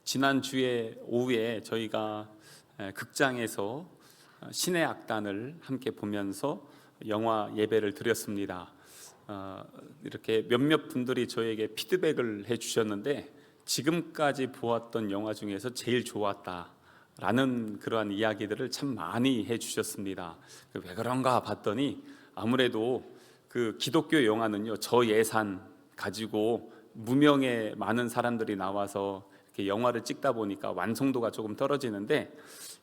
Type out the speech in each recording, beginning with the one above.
지난주에 오후에 저희가 극장에서 신의 악단을 함께 보면서 영화 예배를 드렸습니다. 이렇게 몇몇 분들이 저에게 피드백을 해주셨는데 지금까지 보았던 영화 중에서 제일 좋았다라는 그러한 이야기들을 참 많이 해주셨습니다. 왜 그런가 봤더니 아무래도 그 기독교 영화는요, 저예산 가지고 무명의 많은 사람들이 나와서 이렇게 영화를 찍다 보니까 완성도가 조금 떨어지는데,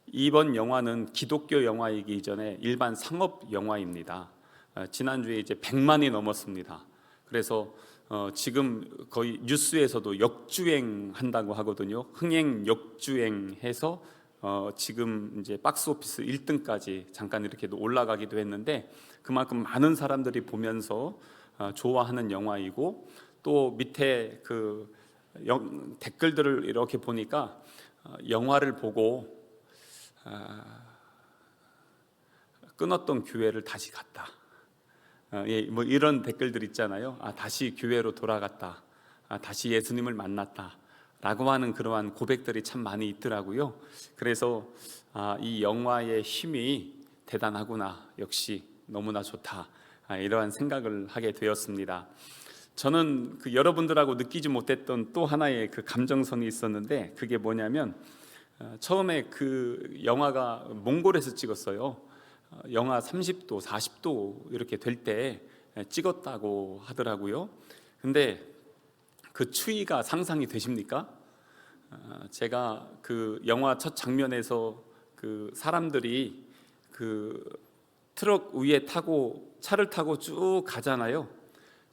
이번 영화는 기독교 영화이기 이전에 일반 상업 영화입니다. 지난주에 이제 100만이 넘었습니다. 그래서 지금 거의 뉴스에서도 역주행한다고 하거든요. 흥행 역주행해서 지금 이제 박스오피스 1등까지 잠깐 이렇게 올라가기도 했는데, 그만큼 많은 사람들이 보면서 좋아하는 영화이고, 또 밑에 그 댓글들을 이렇게 보니까 영화를 보고 끊었던 교회를 다시 갔다, 뭐 이런 댓글들 있잖아요. 다시 교회로 돌아갔다, 다시 예수님을 만났다 라고 하는 그러한 고백들이 참 많이 있더라고요. 그래서 이 영화의 힘이 대단하구나, 역시 너무나 좋다, 이러한 생각을 하게 되었습니다. 저는 여러분들하고 느끼지 못했던 또 하나의 그 감정선이 있었는데, 그게 뭐냐면 처음에 그 영화가 몽골에서 찍었어요. 영하 30도, 40도 이렇게 될 때 찍었다고 하더라고요. 근데 그 추위가 상상이 되십니까? 제가 그 영화 첫 장면에서 그 사람들이 그 트럭 위에 타고 차를 타고 쭉 가잖아요.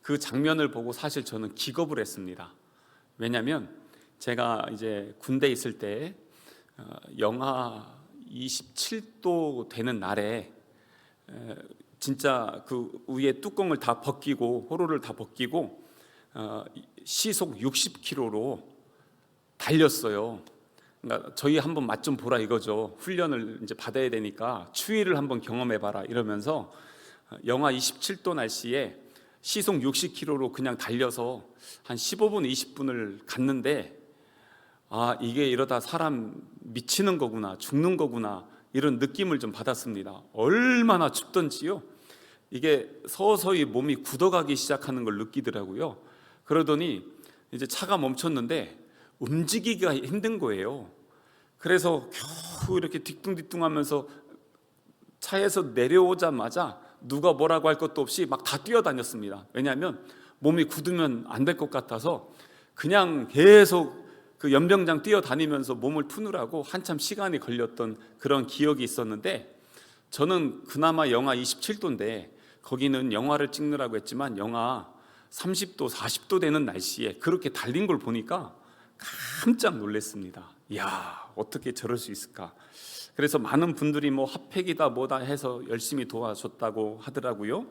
그 장면을 보고 사실 저는 기겁을 했습니다. 왜냐하면 제가 이제 군대에 있을 때 영하 27도 되는 날에 진짜 그 위에 뚜껑을 다 벗기고 호로를 다 벗기고 시속 60km로 달렸어요. 그러니까 저희 한번 맛 좀 보라 이거죠. 훈련을 이제 받아야 되니까 추위를 한번 경험해 봐라 이러면서 영하 27도 날씨에 시속 60km로 그냥 달려서 한 15분, 20분을 갔는데, 이게 이러다 사람 미치는 거구나, 죽는 거구나, 이런 느낌을 좀 받았습니다. 얼마나 춥던지요. 이게 서서히 몸이 굳어가기 시작하는 걸 느끼더라고요. 그러더니 이제 차가 멈췄는데 움직이기가 힘든 거예요. 그래서 겨우 이렇게 뒤뚱뒤뚱하면서 차에서 내려오자마자 누가 뭐라고 할 것도 없이 막 다 뛰어다녔습니다. 왜냐하면 몸이 굳으면 안 될 것 같아서 그냥 계속 그 연병장 뛰어다니면서 몸을 푸느라고 한참 시간이 걸렸던 그런 기억이 있었는데, 저는 그나마 영하 27도인데 거기는 영화를 찍느라고 했지만 영하 30도, 40도 되는 날씨에 그렇게 달린 걸 보니까 깜짝 놀랐습니다. 이야, 어떻게 저럴 수 있을까? 그래서 많은 분들이 뭐 핫팩이다 뭐다 해서 열심히 도와줬다고 하더라고요.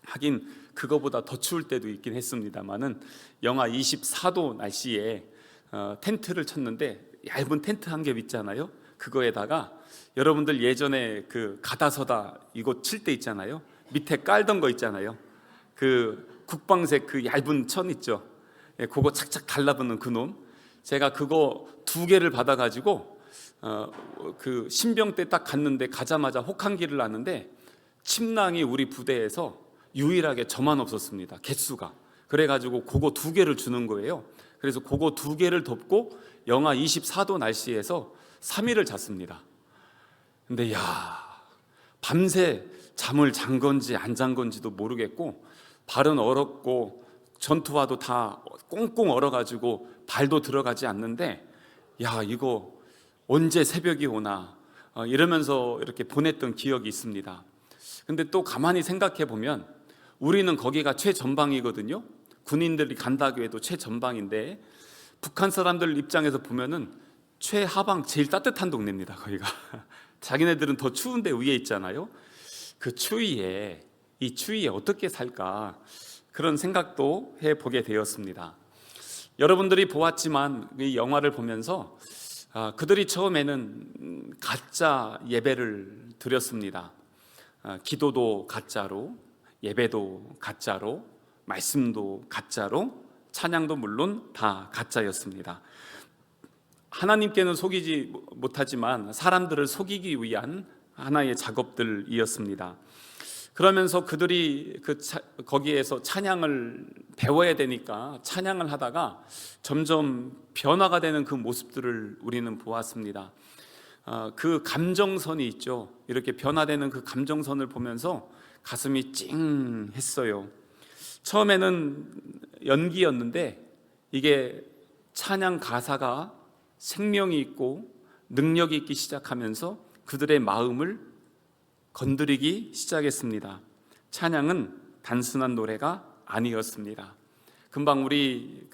하긴 그거보다 더 추울 때도 있긴 했습니다만은 영하 24도 날씨에 텐트를 쳤는데, 얇은 텐트 한 겹 있잖아요. 그거에다가 여러분들 예전에 그 가다서다 이거 칠 때 있잖아요. 밑에 깔던 거 있잖아요. 그 국방색 그 얇은 천 있죠. 그거 착착 달라붙는 그놈, 제가 그거 2개를 받아가지고 그 신병 때 딱 갔는데 가자마자 혹한기를 났는데 침낭이 우리 부대에서 유일하게 저만 없었습니다. 개수가. 그래가지고 그거 2개를 주는 거예요. 그래서 그거 2개를 덮고 영하 24도 날씨에서 3일을 잤습니다. 근데 밤새 잠을 잔 건지 안 잔 건지도 모르겠고, 발은 얼었고 전투화도 다 꽁꽁 얼어가지고 발도 들어가지 않는데, 이거 언제 새벽이 오나 이러면서 이렇게 보냈던 기억이 있습니다. 근데 또 가만히 생각해 보면 우리는 거기가 최전방이거든요. 군인들이 간다고 해도 최전방인데, 북한 사람들 입장에서 보면은 최하방, 제일 따뜻한 동네입니다, 거기가. 자기네들은 더 추운데 위에 있잖아요. 그 추위에, 이 추위에 어떻게 살까, 그런 생각도 해보게 되었습니다. 여러분들이 보았지만 이 영화를 보면서 그들이 처음에는 가짜 예배를 드렸습니다. 기도도 가짜로, 예배도 가짜로, 말씀도 가짜로, 찬양도 물론 다 가짜였습니다. 하나님께는 속이지 못하지만 사람들을 속이기 위한 하나의 작업들이었습니다. 그러면서 그들이 거기에서 찬양을 배워야 되니까 찬양을 하다가 점점 변화가 되는 그 모습들을 우리는 보았습니다. 그 감정선이 있죠. 이렇게 변화되는 그 감정선을 보면서 가슴이 찡했어요. 처음에는 연기였는데 이게 찬양 가사가 생명이 있고 능력이 있기 시작하면서 그들의 마음을 건드리기 시작했습니다. 찬양은 단순한 노래가 아니었습니다. 금방 우리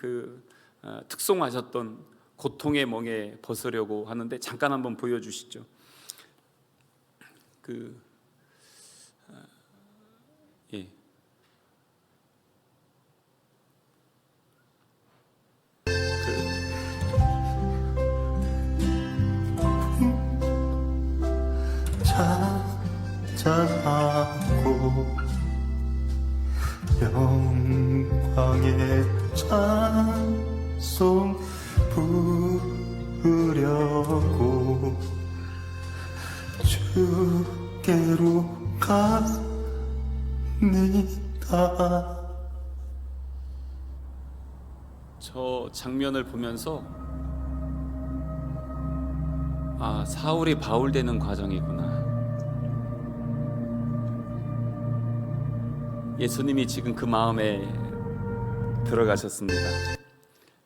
특송하셨던 고통의 멍에 벗으려고 하는데 잠깐 한번 보여주시죠. 찬양하고 영광의 찬송 부르려고 주께로 갑니다. 저 장면을 보면서 사울이 바울 되는 과정이구나. 예수님이 지금 그 마음에 들어가셨습니다.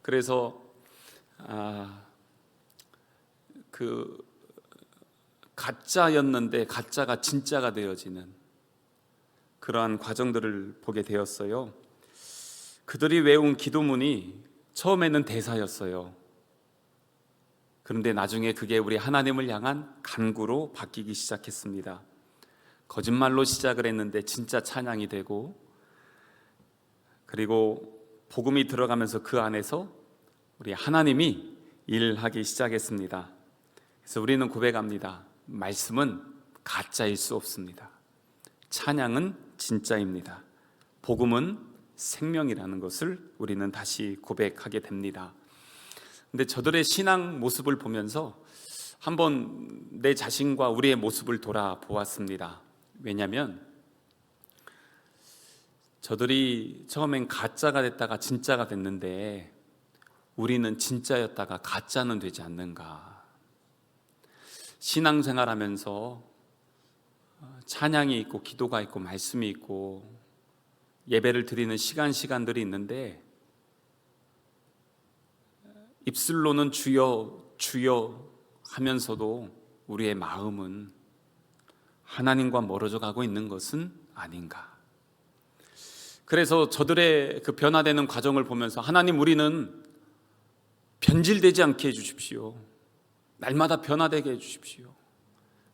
그래서 가짜였는데 가짜가 진짜가 되어지는 그러한 과정들을 보게 되었어요. 그들이 외운 기도문이 처음에는 대사였어요. 그런데 나중에 그게 우리 하나님을 향한 간구로 바뀌기 시작했습니다. 거짓말로 시작을 했는데 진짜 찬양이 되고, 그리고 복음이 들어가면서 그 안에서 우리 하나님이 일하기 시작했습니다. 그래서 우리는 고백합니다. 말씀은 가짜일 수 없습니다. 찬양은 진짜입니다. 복음은 생명이라는 것을 우리는 다시 고백하게 됩니다. 근데 저들의 신앙 모습을 보면서 한번 내 자신과 우리의 모습을 돌아보았습니다. 왜냐하면 저들이 처음엔 가짜가 됐다가 진짜가 됐는데 우리는 진짜였다가 가짜는 되지 않는가. 신앙생활하면서 찬양이 있고 기도가 있고 말씀이 있고 예배를 드리는 시간들이 있는데 입술로는 주여 주여 하면서도 우리의 마음은 하나님과 멀어져 가고 있는 것은 아닌가. 그래서 저들의 그 변화되는 과정을 보면서 하나님, 우리는 변질되지 않게 해주십시오. 날마다 변화되게 해주십시오.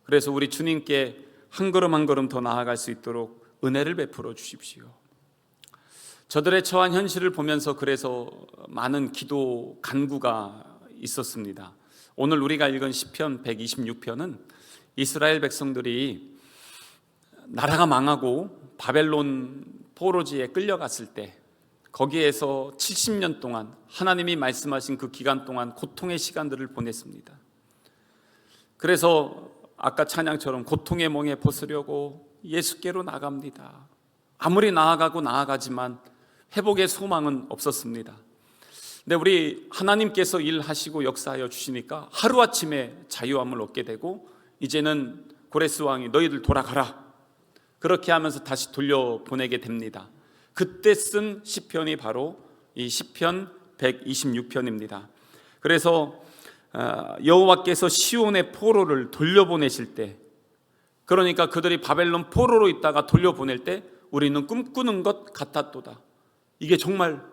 그래서 우리 주님께 한 걸음 한 걸음 더 나아갈 수 있도록 은혜를 베풀어 주십시오. 저들의 처한 현실을 보면서 그래서 많은 기도 간구가 있었습니다. 오늘 우리가 읽은 시편 126편은 이스라엘 백성들이 나라가 망하고 바벨론 포로지에 끌려갔을 때 거기에서 70년 동안 하나님이 말씀하신 그 기간 동안 고통의 시간들을 보냈습니다. 그래서 아까 찬양처럼 고통의 멍에 벗으려고 예수께로 나갑니다. 아무리 나아가지만 회복의 소망은 없었습니다. 근데 우리 하나님께서 일하시고 역사하여 주시니까 하루아침에 자유함을 얻게 되고 이제는 고레스 왕이 너희들 돌아가라, 그렇게 하면서 다시 돌려보내게 됩니다. 그때 쓴 시편이 바로 이 시편 126편입니다. 그래서 여호와께서 시온의 포로를 돌려보내실 때, 그러니까 그들이 바벨론 포로로 있다가 돌려보낼 때 우리는 꿈꾸는 것 같았도다. 이게 정말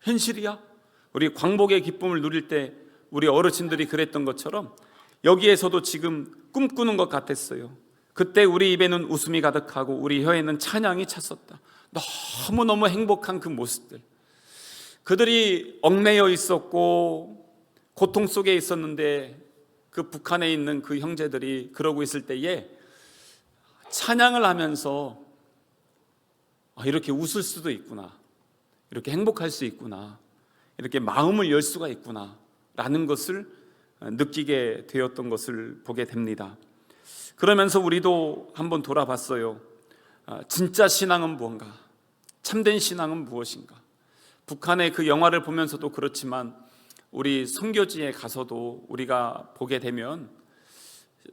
현실이야? 우리 광복의 기쁨을 누릴 때 우리 어르신들이 그랬던 것처럼 여기에서도 지금 꿈꾸는 것 같았어요. 그때 우리 입에는 웃음이 가득하고 우리 혀에는 찬양이 찼었다. 너무너무 행복한 그 모습들. 그들이 얽매여 있었고 고통 속에 있었는데 그 북한에 있는 그 형제들이 그러고 있을 때에 찬양을 하면서 이렇게 웃을 수도 있구나, 이렇게 행복할 수 있구나, 이렇게 마음을 열 수가 있구나 라는 것을 느끼게 되었던 것을 보게 됩니다. 그러면서 우리도 한번 돌아봤어요. 진짜 신앙은 무언가? 참된 신앙은 무엇인가? 북한의 그 영화를 보면서도 그렇지만 우리 선교지에 가서도 우리가 보게 되면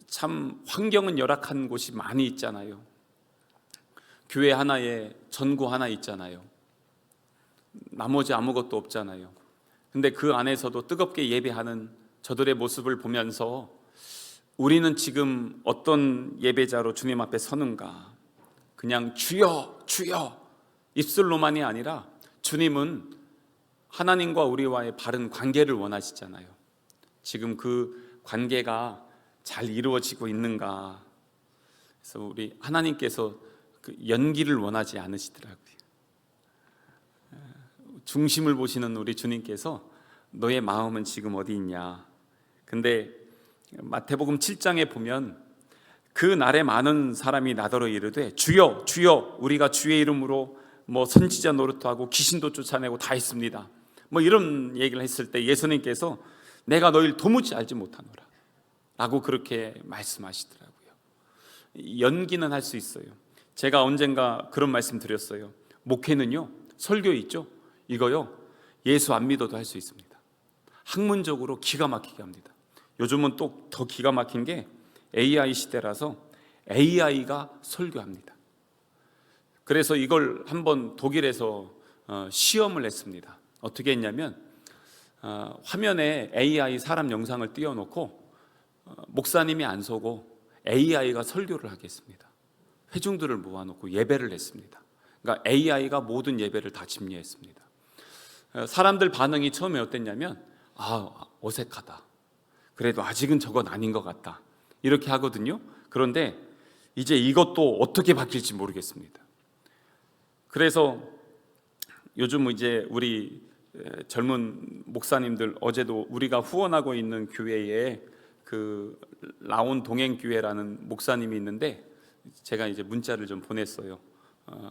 참 환경은 열악한 곳이 많이 있잖아요. 교회 하나에 전구 하나 있잖아요. 나머지 아무것도 없잖아요. 근데 그 안에서도 뜨겁게 예배하는 저들의 모습을 보면서 우리는 지금 어떤 예배자로 주님 앞에 서는가? 그냥 주여 주여 입술로만이 아니라 주님은 하나님과 우리와의 바른 관계를 원하시잖아요. 지금 그 관계가 잘 이루어지고 있는가? 그래서 우리 하나님께서 그 연기를 원하지 않으시더라고요. 중심을 보시는 우리 주님께서 너의 마음은 지금 어디 있냐? 근데 마태복음 7장에 보면 그 날에 많은 사람이 나더러 이르되 주여 주여 우리가 주의 이름으로 선지자 노릇하고 귀신도 쫓아내고 다 했습니다. 이런 얘기를 했을 때 예수님께서 내가 너희를 도무지 알지 못하노라 라고 그렇게 말씀하시더라고요. 연기는 할 수 있어요. 제가 언젠가 그런 말씀 드렸어요. 목회는요, 설교 있죠? 이거요, 예수 안 믿어도 할 수 있습니다. 학문적으로 기가 막히게 합니다. 요즘은 또 더 기가 막힌 게 AI 시대라서 AI가 설교합니다. 그래서 이걸 한번 독일에서 시험을 했습니다. 어떻게 했냐면 화면에 AI 사람 영상을 띄워놓고 목사님이 안 서고 AI가 설교를 하겠습니다. 회중들을 모아놓고 예배를 했습니다. 그러니까 AI가 모든 예배를 다 집례했습니다. 사람들 반응이 처음에 어땠냐면 어색하다, 그래도 아직은 저건 아닌 것 같다, 이렇게 하거든요. 그런데 이제 이것도 어떻게 바뀔지 모르겠습니다. 그래서 요즘 이제 우리 젊은 목사님들, 어제도 우리가 후원하고 있는 교회에 그 라온 동행교회라는 목사님이 있는데 제가 이제 문자를 좀 보냈어요.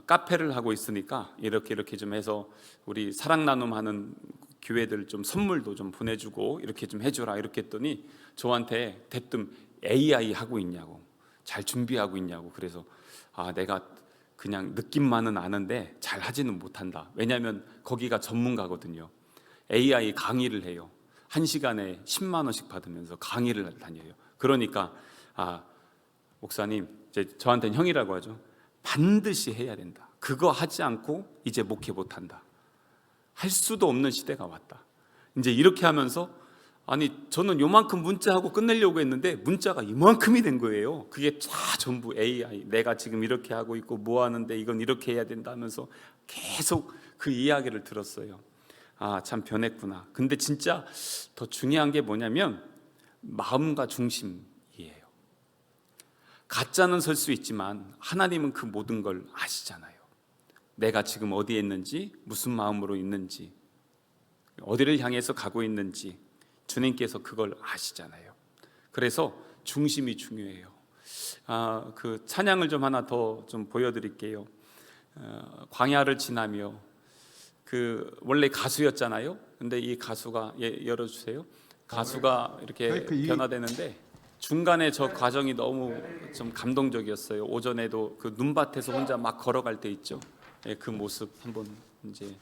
카페를 하고 있으니까 이렇게 좀 해서 우리 사랑 나눔하는 교회들 좀 선물도 좀 보내주고 이렇게 좀 해주라, 이렇게 했더니 저한테 대뜸 AI 하고 있냐고, 잘 준비하고 있냐고. 그래서 내가 그냥 느낌만은 아는데 잘 하지는 못한다. 왜냐하면 거기가 전문가거든요. AI 강의를 해요. 1시간에 10만 원씩 받으면서 강의를 다녀요. 그러니까 목사님, 이제 저한테는 형이라고 하죠. 반드시 해야 된다. 그거 하지 않고 이제 목회 못한다. 할 수도 없는 시대가 왔다. 이제 이렇게 하면서 저는 요만큼 문자하고 끝내려고 했는데 문자가 이만큼이 된 거예요. 그게 다 전부 AI, 내가 지금 이렇게 하고 있고 뭐 하는데 이건 이렇게 해야 된다 하면서 계속 그 이야기를 들었어요. 참 변했구나. 근데 진짜 더 중요한 게 뭐냐면 마음과 중심이에요. 가짜는 설 수 있지만 하나님은 그 모든 걸 아시잖아요. 내가 지금 어디에 있는지, 무슨 마음으로 있는지, 어디를 향해서 가고 있는지 주님께서 그걸 아시잖아요. 그래서 중심이 중요해요. 그 찬양을 좀 하나 더 좀 보여드릴게요. 광야를 지나며, 그 원래 가수였잖아요. 근데 이 가수가 열어주세요. 가수가 이렇게 변화되는데 중간에 저 과정이 너무 좀 감동적이었어요. 오전에도 그 눈밭에서 혼자 막 걸어갈 때 있죠. 그 모습 한번 이제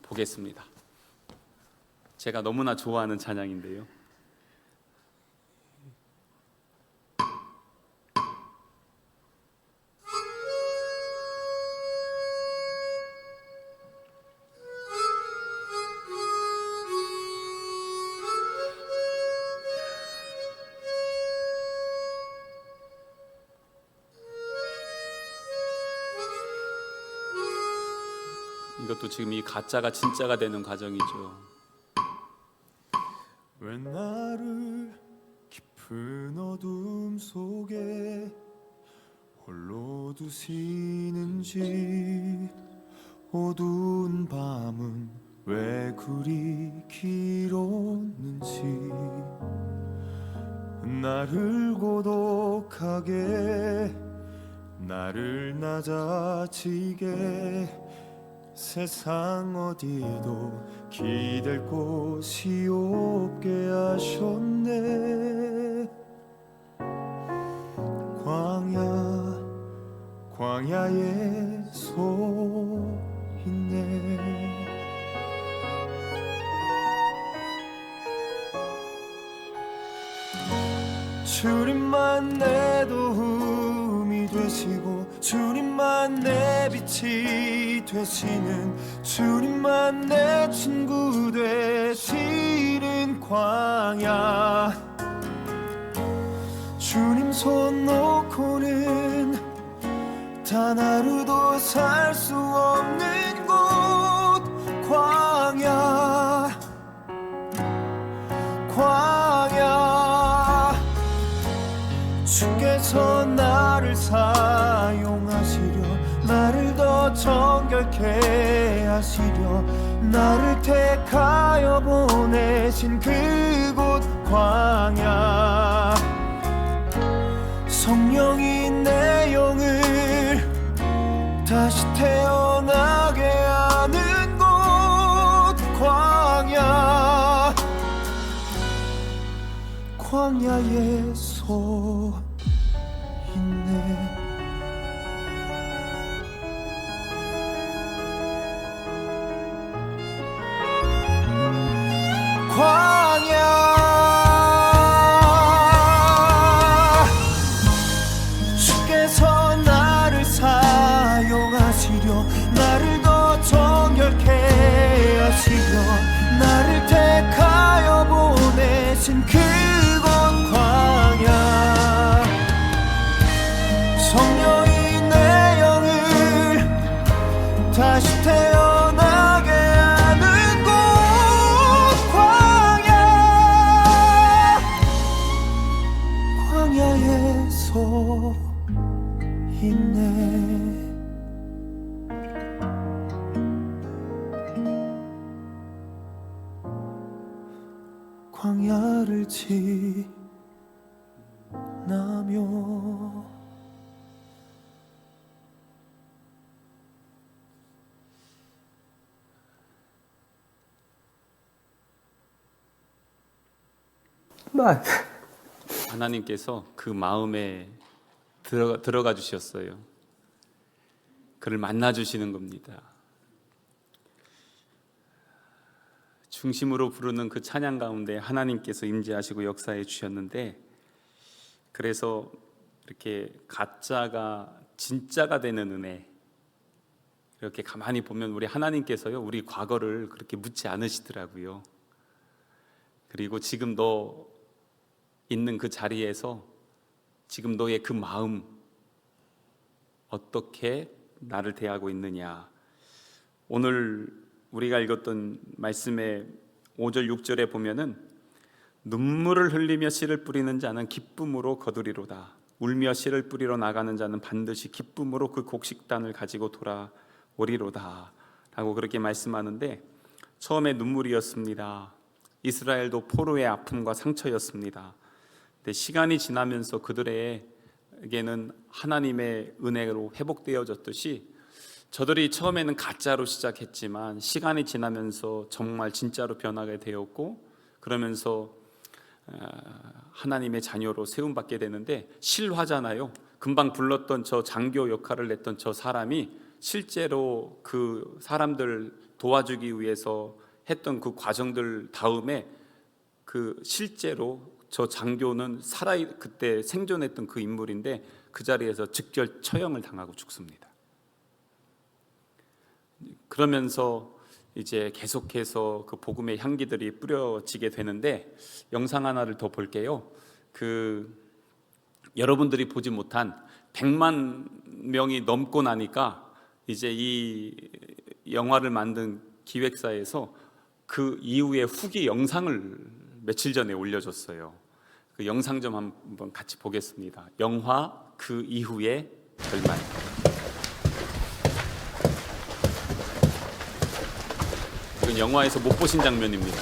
보겠습니다. 제가 너무나 좋아하는 찬양인데요. 이것도 지금 이 가짜가 진짜가 되는 과정이죠. 왜 나를 깊은 어둠 속에 홀로 두시는지, 어두운 밤은 왜 그리 길었는지, 나를 고독하게, 나를 낮아지게 세상 어디도 기댈 곳이 없게 하셨네. 광야에 서 있네. 주님만 내 도움이 되시고 주님만 내 빛이 되시는 주님만 내 친구 되시는 광야. 주님 손 놓고는 단 하루도 살 수 없는 곳 광야. 주께서 나를 사용하시려 나를 더 정결케 하시려 나를 택하여 보내신 그곳 광야. 성령이 내 영을 다시 태어나게 하는 곳 광야. 광야에 서 있네. 광야. 주께서 나를 사용하시려 나를 더 정결케 하시려 나를 택하여 보내신 그곳 광야. 성령이 내 영을 다시 태어나게 하는 곳 광야. 광야에 서 있네. 광야를 지나며 하나님께서 그 마음에 들어가 주셨어요. 그를 만나 주시는 겁니다. 중심으로 부르는 그 찬양 가운데 하나님께서 임재하시고 역사해 주셨는데, 그래서 이렇게 가짜가 진짜가 되는 은혜, 이렇게 가만히 보면 우리 하나님께서요 우리 과거를 그렇게 묻지 않으시더라고요. 그리고 지금 너 있는 그 자리에서 지금 너의 그 마음 어떻게 나를 대하고 있느냐. 오늘 우리가 읽었던 말씀의 5절 6절에 보면은 눈물을 흘리며 씨를 뿌리는 자는 기쁨으로 거두리로다. 울며 씨를 뿌리러 나가는 자는 반드시 기쁨으로 그 곡식단을 가지고 돌아오리로다 라고 그렇게 말씀하는데, 처음에 눈물이었습니다. 이스라엘도 포로의 아픔과 상처였습니다. 근데 시간이 지나면서 그들에게는 하나님의 은혜로 회복되어졌듯이 저들이 처음에는 가짜로 시작했지만 시간이 지나면서 정말 진짜로 변하게 되었고, 그러면서 하나님의 자녀로 세움받게 되는데, 실화잖아요. 금방 불렀던 저 장교 역할을 했던 저 사람이 실제로 그 사람들 도와주기 위해서 했던 그 과정들 다음에 그 실제로 저 장교는 그때 생존했던 그 인물인데 그 자리에서 즉결 처형을 당하고 죽습니다. 그러면서 이제 계속해서 그 복음의 향기들이 뿌려지게 되는데, 영상 하나를 더 볼게요. 여러분들이 보지 못한 100만 명이 넘고 나니까 이제 이 영화를 만든 기획사에서 그 이후에 후기 영상을 며칠 전에 올려줬어요. 그 영상 좀 한번 같이 보겠습니다. 영화 그 이후의 결말. 이건 영화에서 못 보신 장면입니다.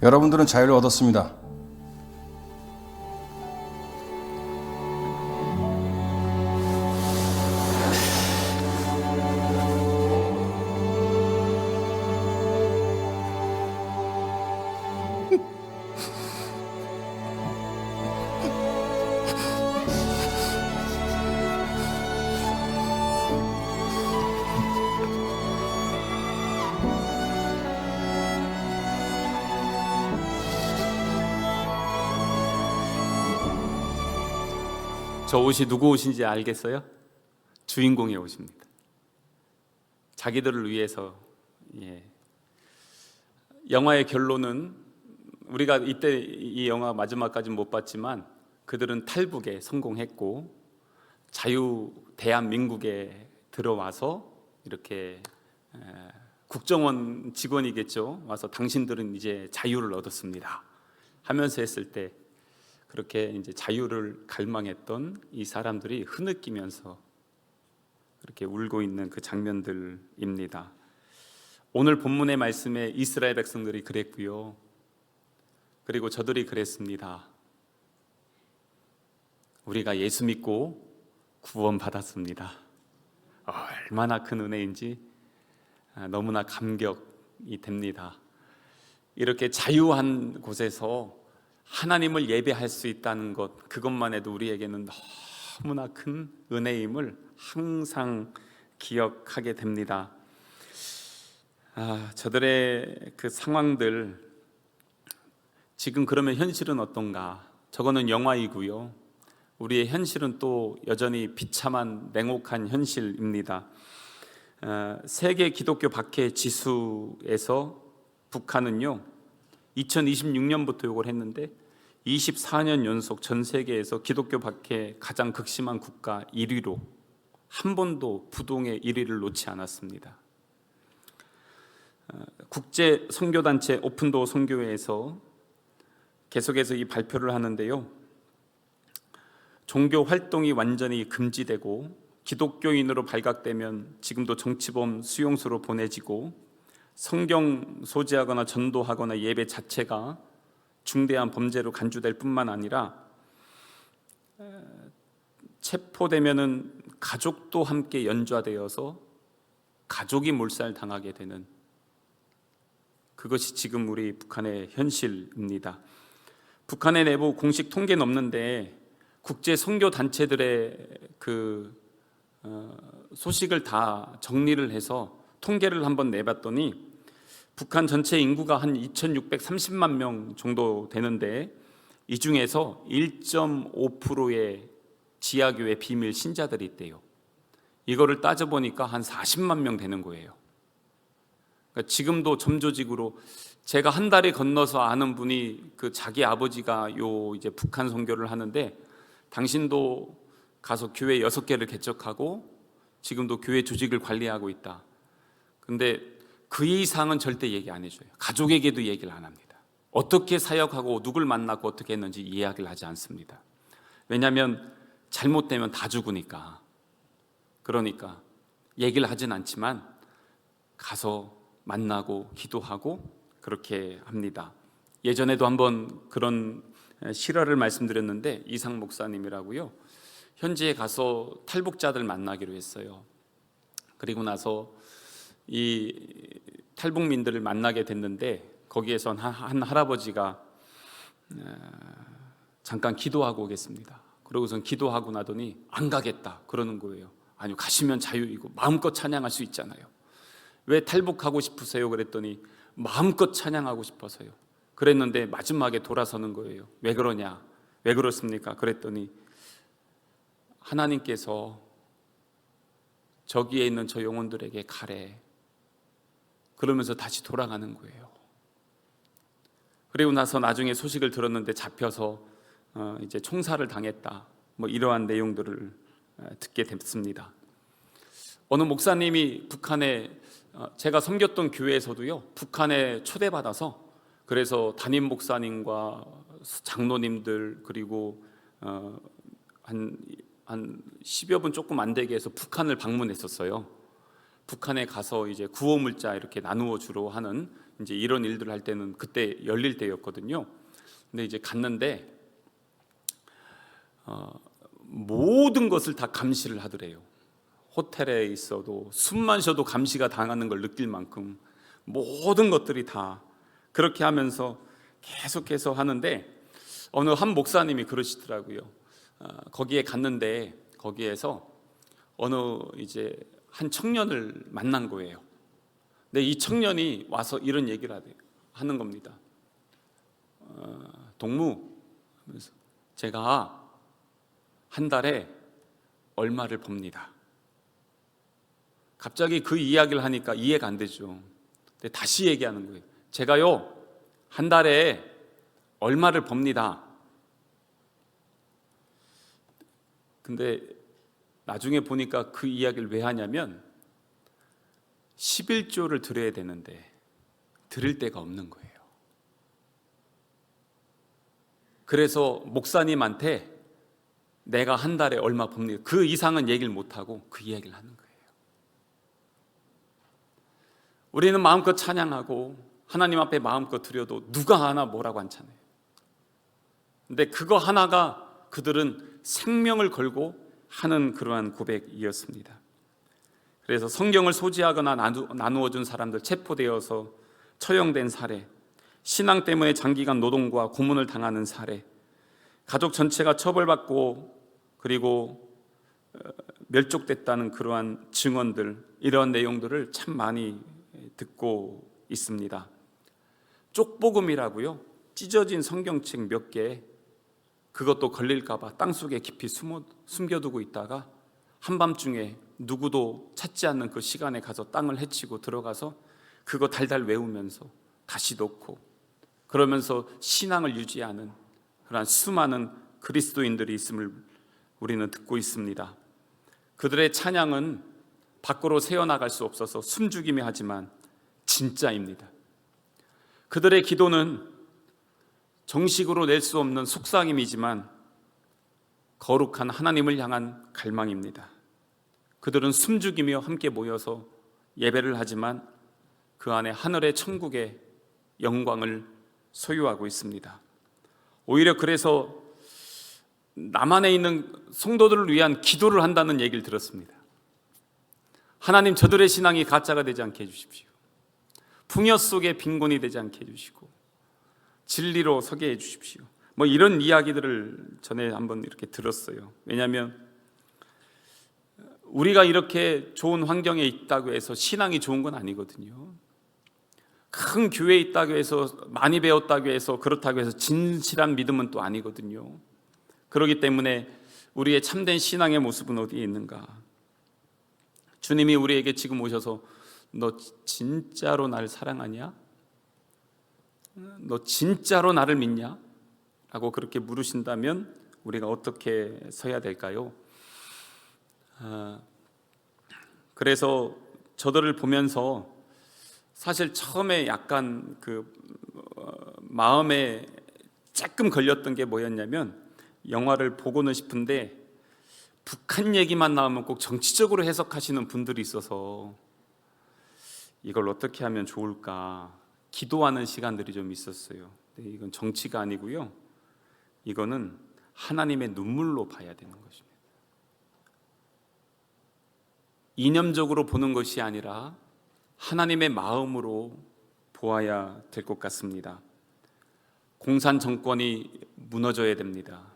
여러분들은 자유를 얻었습니다. 저 옷이 누구 옷인지 알겠어요? 주인공의 옷입니다. 자기들을 위해서. 영화의 결론은 우리가 이때 이 영화 마지막까지 못 봤지만 그들은 탈북에 성공했고 자유 대한민국에 들어와서 이렇게 국정원 직원이겠죠. 와서 당신들은 이제 자유를 얻었습니다 하면서 했을 때 그렇게 이제 자유를 갈망했던 이 사람들이 흐느끼면서 그렇게 울고 있는 그 장면들입니다. 오늘 본문의 말씀에 이스라엘 백성들이 그랬고요. 그리고 저들이 그랬습니다. 우리가 예수 믿고 구원받았습니다. 얼마나 큰 은혜인지 너무나 감격이 됩니다. 이렇게 자유한 곳에서 하나님을 예배할 수 있다는 것, 그것만 해도 우리에게는 너무나 큰 은혜임을 항상 기억하게 됩니다. 저들의 그 상황들, 지금 그러면 현실은 어떤가? 저거는 영화이고요. 우리의 현실은 또 여전히 비참한 냉혹한 현실입니다. 세계 기독교 박해 지수에서 북한은요 2026년부터 이걸 했는데 24년 연속 전 세계에서 기독교 박해 가장 극심한 국가 1위로 한 번도 부동의 1위를 놓지 않았습니다. 국제 선교단체 오픈도어 선교회에서 계속해서 이 발표를 하는데요, 종교 활동이 완전히 금지되고 기독교인으로 발각되면 지금도 정치범 수용소로 보내지고 성경 소지하거나 전도하거나 예배 자체가 중대한 범죄로 간주될 뿐만 아니라 체포되면은 가족도 함께 연좌되어서 가족이 몰살당하게 되는, 그것이 지금 우리 북한의 현실입니다. 북한의 내부 공식 통계는 없는데 국제 선교 단체들의 그 소식을 다 정리를 해서 통계를 한번 내봤더니 북한 전체 인구가 한 2,630만 명 정도 되는데 이 중에서 1.5%의 지하교회 비밀 신자들이 있대요. 이거를 따져보니까 한 40만 명 되는 거예요. 그러니까 지금도 점조직으로 제가 한 달에 건너서 아는 분이 그 자기 아버지가 요 이제 북한 선교를 하는데 당신도 가서 교회 6개를 개척하고 지금도 교회 조직을 관리하고 있다. 근데 그 이상은 절대 얘기 안 해줘요. 가족에게도 얘기를 안 합니다. 어떻게 사역하고 누굴 만나고 어떻게 했는지 이야기를 하지 않습니다. 왜냐하면 잘못되면 다 죽으니까. 그러니까 얘기를 하진 않지만 가서 만나고 기도하고 그렇게 합니다. 예전에도 한번 그런 실화를 말씀드렸는데 이상 목사님이라고요, 현지에 가서 탈북자들 만나기로 했어요. 그리고 나서 이 탈북민들을 만나게 됐는데 거기에선 한 할아버지가 잠깐 기도하고 오겠습니다. 그러고선 기도하고 나더니 안 가겠다 그러는 거예요. 아니요, 가시면 자유이고 마음껏 찬양할 수 있잖아요. 왜 탈북하고 싶으세요? 그랬더니 마음껏 찬양하고 싶어서요. 그랬는데 마지막에 돌아서는 거예요. 왜 그러냐? 왜 그렇습니까? 그랬더니 하나님께서 저기에 있는 저 영혼들에게 가래. 그러면서 다시 돌아가는 거예요. 그리고 나서 나중에 소식을 들었는데 잡혀서 이제 총살을 당했다. 뭐 이러한 내용들을 듣게 됐습니다. 어느 목사님이 북한에, 제가 섬겼던 교회에서도요, 북한에 초대받아서 그래서 담임 목사님과 장로님들 그리고 한 10여 분 조금 안 되게 해서 북한을 방문했었어요. 북한에 가서 이제 구호 물자 이렇게 나누어 주로 하는 이제 이런 일들을 할 때는 그때 열릴 때였거든요. 근데 이제 갔는데 모든 것을 다 감시를 하더래요. 호텔에 있어도 숨만 쉬어도 감시가 당하는 걸 느낄 만큼 모든 것들이 다 그렇게 하면서 계속해서 하는데 어느 한 목사님이 그러시더라고요. 거기에 갔는데 거기에서 어느 이제 한 청년을 만난 거예요. 근데 이 청년이 와서 이런 얘기를 하는 겁니다. 동무, 제가 한 달에 얼마를 법니다. 갑자기 그 이야기를 하니까 이해가 안 되죠. 근데 다시 얘기하는 거예요. 제가요 한 달에 얼마를 법니다. 근데 나중에 보니까 그 이야기를 왜 하냐면 11조를 드려야 되는데 드릴 데가 없는 거예요. 그래서 목사님한테 내가 한 달에 얼마 법니다, 그 이상은 얘기를 못하고 그 이야기를 하는 거예요. 우리는 마음껏 찬양하고 하나님 앞에 마음껏 드려도 누가 하나 뭐라고 안 차네요. 근데 그거 하나가 그들은 생명을 걸고 하는 그러한 고백이었습니다. 그래서 성경을 소지하거나 나누어 준 사람들 체포되어서 처형된 사례, 신앙 때문에 장기간 노동과 고문을 당하는 사례, 가족 전체가 처벌받고 그리고 멸족됐다는 그러한 증언들, 이러한 내용들을 참 많이 듣고 있습니다. 쪽복음이라고요, 찢어진 성경책 몇 개, 그것도 걸릴까 봐 땅속에 깊이 숨겨두고 있다가 한밤중에 누구도 찾지 않는 그 시간에 가서 땅을 헤치고 들어가서 그거 달달 외우면서 다시 놓고 그러면서 신앙을 유지하는 그러한 수많은 그리스도인들이 있음을 우리는 듣고 있습니다. 그들의 찬양은 밖으로 새어나갈 수 없어서 숨죽이며 하지만 진짜입니다. 그들의 기도는 정식으로 낼 수 없는 속삭임이지만 거룩한 하나님을 향한 갈망입니다. 그들은 숨죽이며 함께 모여서 예배를 하지만 그 안에 하늘의 천국의 영광을 소유하고 있습니다. 오히려 그래서 남한에 있는 성도들을 위한 기도를 한다는 얘기를 들었습니다. 하나님, 저들의 신앙이 가짜가 되지 않게 해주십시오. 풍요 속에 빈곤이 되지 않게 해주시고 진리로 서게 해주십시오. 뭐 이런 이야기들을 전에 한번 이렇게 들었어요. 왜냐하면 우리가 이렇게 좋은 환경에 있다고 해서 신앙이 좋은 건 아니거든요. 큰 교회에 있다고 해서 많이 배웠다고 해서 그렇다고 해서 진실한 믿음은 또 아니거든요. 그렇기 때문에 우리의 참된 신앙의 모습은 어디에 있는가? 주님이 우리에게 지금 오셔서 너 진짜로 나를 사랑하냐? 너 진짜로 나를 믿냐? 라고 그렇게 물으신다면 우리가 어떻게 서야 될까요? 그래서 저들을 보면서 사실 처음에 약간 마음에 조금 걸렸던 게 뭐였냐면, 영화를 보고는 싶은데 북한 얘기만 나오면 꼭 정치적으로 해석하시는 분들이 있어서 이걸 어떻게 하면 좋을까 기도하는 시간들이 좀 있었어요. 근데 이건 정치가 아니고요, 이거는 하나님의 눈물로 봐야 되는 것입니다. 이념적으로 보는 것이 아니라 하나님의 마음으로 보아야 될 것 같습니다. 공산 정권이 무너져야 됩니다.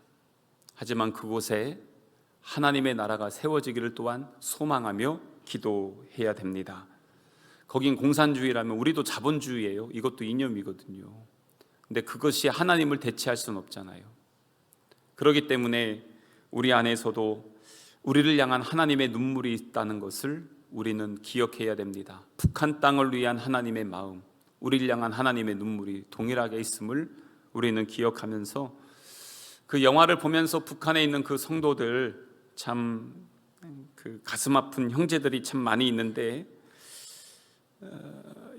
하지만 그곳에 하나님의 나라가 세워지기를 또한 소망하며 기도해야 됩니다. 거긴 공산주의라면 우리도 자본주의예요. 이것도 이념이거든요. 근데 그것이 하나님을 대체할 수는 없잖아요. 그렇기 때문에 우리 안에서도 우리를 향한 하나님의 눈물이 있다는 것을 우리는 기억해야 됩니다. 북한 땅을 위한 하나님의 마음, 우리를 향한 하나님의 눈물이 동일하게 있음을 우리는 기억하면서, 그 영화를 보면서 북한에 있는 그 성도들, 참 그 가슴 아픈 형제들이 참 많이 있는데,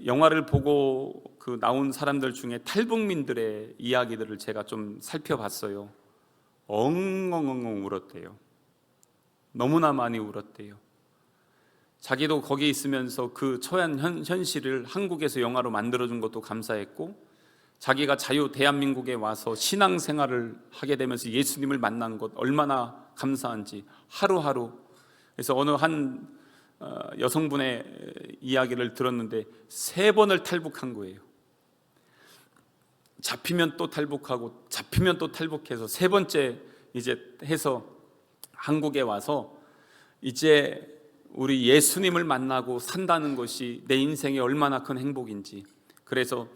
영화를 보고 그 나온 사람들 중에 탈북민들의 이야기들을 제가 좀 살펴봤어요. 엉엉엉엉 울었대요. 너무나 많이 울었대요. 자기도 거기 있으면서 그 처한 현실을 한국에서 영화로 만들어준 것도 감사했고, 자기가 대한민국에 와서 신앙생활을 하게 되면서 예수님을 만난 것 얼마나 감사한지 하루하루. 그래서 어느 한 여성분의 이야기를 들었는데 3번을 탈북한 거예요. 잡히면 또 탈북하고 잡히면 또 탈북해서 3번째 이제 해서 한국에 와서 이제 우리 예수님을 만나고 산다는 것이 내 인생에 얼마나 큰 행복인지, 그래서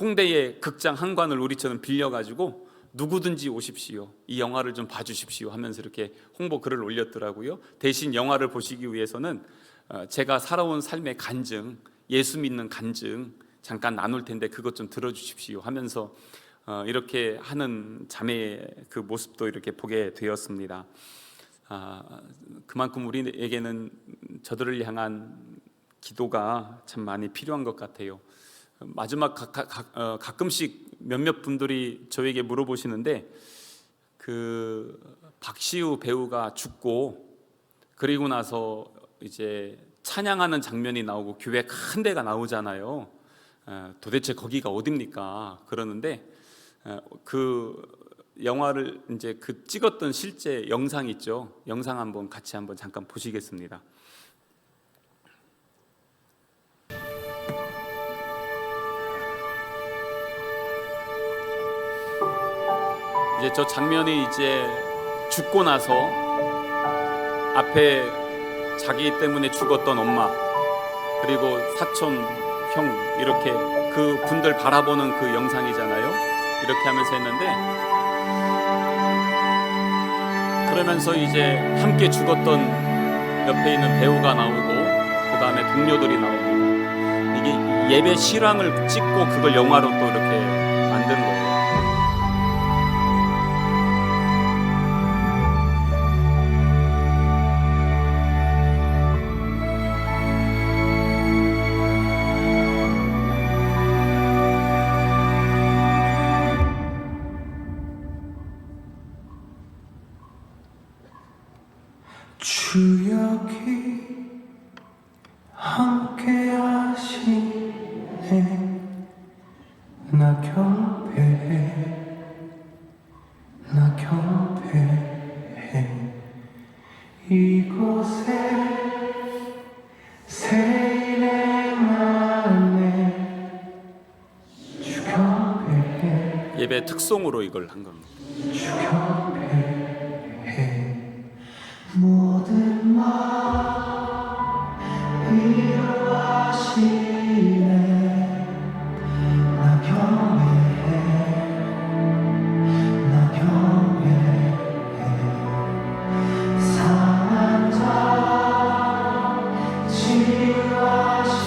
홍대의 극장 한 관을 우리처럼 빌려가지고 누구든지 오십시오, 이 영화를 좀 봐주십시오 하면서 이렇게 홍보 글을 올렸더라고요. 대신 영화를 보시기 위해서는 제가 살아온 삶의 간증, 예수 믿는 간증 잠깐 나눌 텐데 그것 좀 들어주십시오 하면서 이렇게 하는 자매의 그 모습도 이렇게 보게 되었습니다. 그만큼 우리에게는 저들을 향한 기도가 참 많이 필요한 것 같아요. 마지막 가끔씩 몇몇 분들이 저에게 물어보시는데, 그 박시우 배우가 죽고 그리고 나서 이제 찬양하는 장면이 나오고 교회 큰 데가 나오잖아요. 도대체 거기가 어딥니까? 그러는데 그 영화를 이제 그 찍었던 실제 영상 있죠. 영상 한번 같이 한번 잠깐 보시겠습니다. 이제 저 장면이 이제 죽고 나서 앞에 자기 때문에 죽었던 엄마, 그리고 사촌, 형, 이렇게 그 분들 바라보는 그 영상이잖아요. 이렇게 하면서 했는데, 그러면서 이제 함께 죽었던 옆에 있는 배우가 나오고 그 다음에 동료들이 나옵니다. 이게 예배 실황을 찍고 그걸 영화로 또 이렇게 만든 거예요. 주 여기 함께 하시네. 나 경배해, 나 경배해. 이곳에 새 일행 안에 주 경배해, 예배 특송으로 이걸 한 겁니다. 주 경배해. 모든 말 이루하시네. 나 경배해, 나 경배해. 상한 자 치유하시네.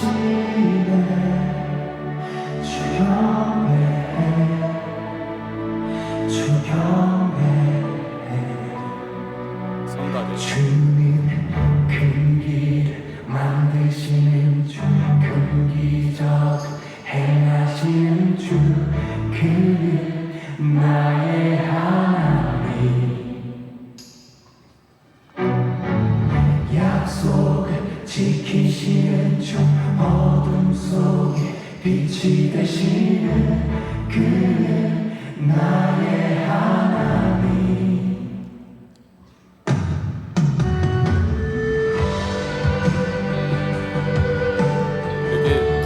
주 경배해, 주 경배해. 주님 큰 길 만드시는 주, 큰 기적 행하시는 주, 그 나의 하나님. 약속을 지키시는 주, 어둠 속에 빛이 되시는 그는 나의 하나님.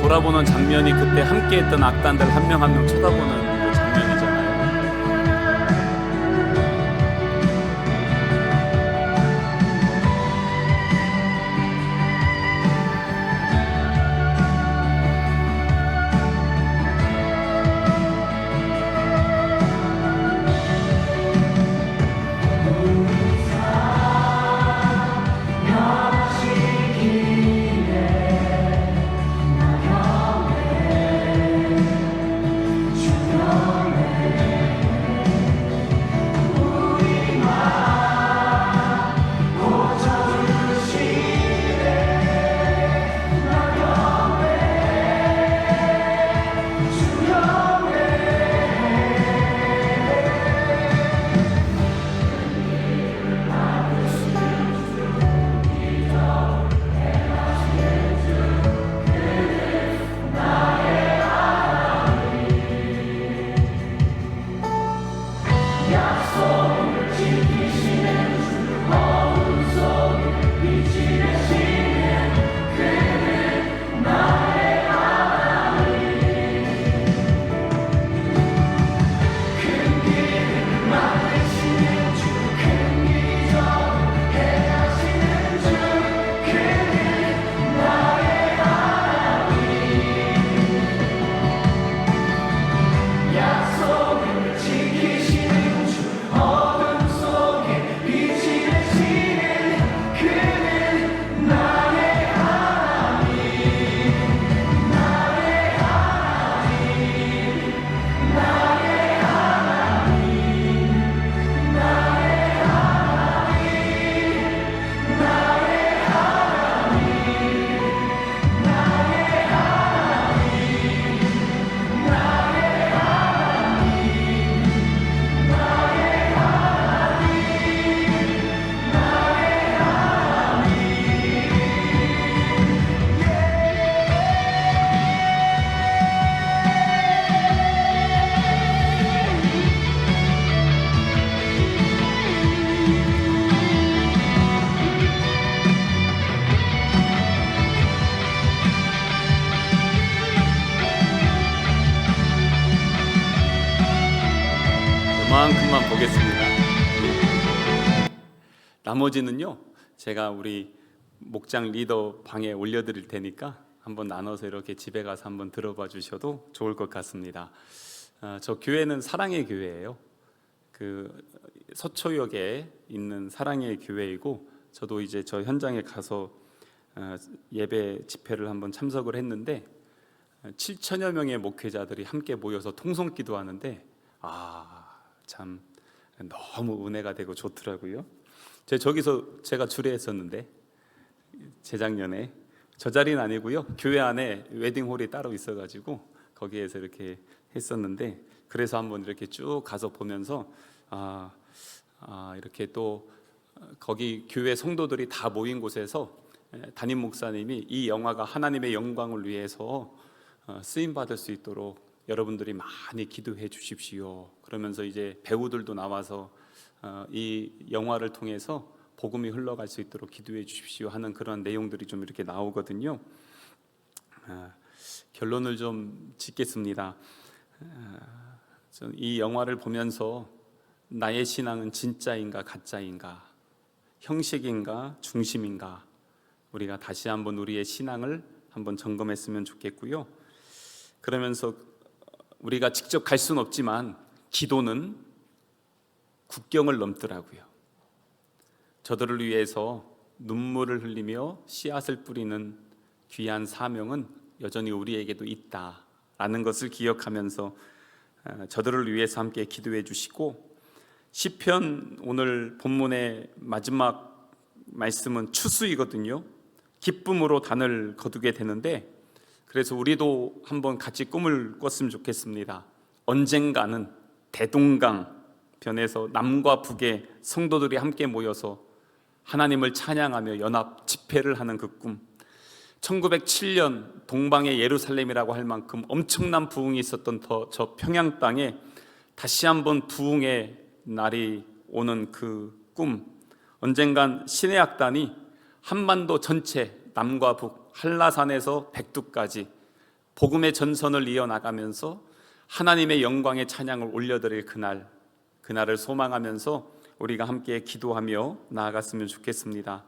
돌아보는 장면이 그때 함께했던 악단들 한 명 한 명 쳐다보는 그 장면이잖아요. 모습만 보겠습니다. 나머지는요, 제가 우리 목장 리더 방에 올려드릴 테니까 한번 나눠서 이렇게 집에 가서 한번 들어봐 주셔도 좋을 것 같습니다. 저 교회는 사랑의 교회예요. 그 서초역에 있는 사랑의 교회이고, 저도 이제 저 현장에 가서 예배 집회를 한번 참석을 했는데 7천여 명의 목회자들이 함께 모여서 통성 기도하는데 참 너무 은혜가 되고 좋더라고요. 저기서 제가 주례했었는데 재작년에 저 자리는 아니고요, 교회 안에 웨딩홀이 따로 있어가지고 거기에서 이렇게 했었는데, 그래서 한번 이렇게 쭉 가서 보면서 이렇게 또 거기 교회 성도들이 다 모인 곳에서 담임 목사님이 이 영화가 하나님의 영광을 위해서 쓰임 받을 수 있도록 여러분들이 많이 기도해 주십시오. 그러면서 이제 배우들도 나와서 이 영화를 통해서 복음이 흘러갈 수 있도록 기도해 주십시오 하는 그런 내용들이 좀 이렇게 나오거든요. 결론을 좀 짓겠습니다. 이 영화를 보면서 나의 신앙은 진짜인가 가짜인가, 형식인가 중심인가, 우리가 다시 한번 우리의 신앙을 한번 점검했으면 좋겠고요. 그러면서 우리가 직접 갈 수는 없지만 기도는 국경을 넘더라고요. 저들을 위해서 눈물을 흘리며 씨앗을 뿌리는 귀한 사명은 여전히 우리에게도 있다라는 것을 기억하면서 저들을 위해서 함께 기도해 주시고, 시편 오늘 본문의 마지막 말씀은 추수이거든요. 기쁨으로 단을 거두게 되는데, 그래서 우리도 한번 같이 꿈을 꿨으면 좋겠습니다. 언젠가는 대동강 변에서 남과 북의 성도들이 함께 모여서 하나님을 찬양하며 연합 집회를 하는 그 꿈, 1907년 동방의 예루살렘이라고 할 만큼 엄청난 부흥이 있었던 저 평양 땅에 다시 한번 부흥의 날이 오는 그 꿈, 언젠간 신의 악단이 한반도 전체 남과 북 한라산에서 백두까지 복음의 전선을 이어나가면서 하나님의 영광의 찬양을 올려드릴 그날을 소망하면서 우리가 함께 기도하며 나아갔으면 좋겠습니다.